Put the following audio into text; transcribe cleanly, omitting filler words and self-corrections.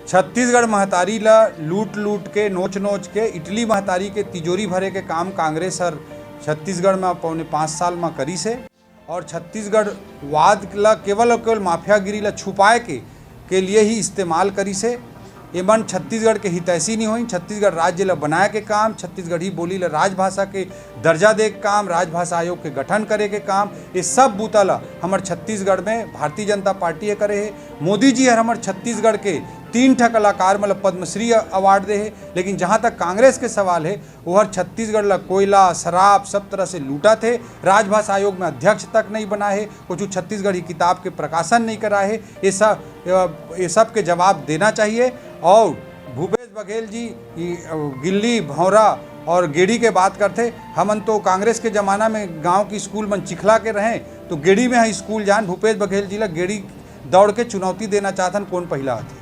छत्तीसगढ़ महतारी ला लूट लूट के नोच नोच के इटली महतारी के तिजोरी भरे के काम कांग्रेस हर छत्तीसगढ़ में पौने 5 साल में करी से। और छत्तीसगढ़ वाद ला केवल और केवल माफियागिरी ला छुपाए के लिए ही इस्तेमाल करी से। एमन छत्तीसगढ़ के हितैषी नहीं हुई। छत्तीसगढ़ राज्य ला बनाए के काम, छत्तीसगढ़ी बोली ला राजभाषा के दर्जा दे के काम, राजभाषा आयोग के गठन करे के काम, ये सब बूता ला हमार छत्तीसगढ़ में भारतीय जनता पार्टी करे है। मोदी जी हर हमार छत्तीसगढ़ के 3 ठा कलाकार मतलब पद्मश्री अवार्ड दे है। लेकिन जहाँ तक कांग्रेस के सवाल है वो हर छत्तीसगढ़ ला कोयला शराब सब तरह से लूटा थे। राजभाषा आयोग में अध्यक्ष तक नहीं बना है, कुछ छत्तीसगढ़ी किताब के प्रकाशन नहीं करा है। ये सब के जवाब देना चाहिए। और भूपेश बघेल जी गिल्ली भौरा और गेड़ी के बात करते, हमन तो कांग्रेस के ज़माना में गांव की स्कूल में चिखला के रहें तो गेड़ी में है स्कूल जान। भूपेश बघेल जी ला गेड़ी दौड़ के चुनौती देना चाहतन कौन पहला आती।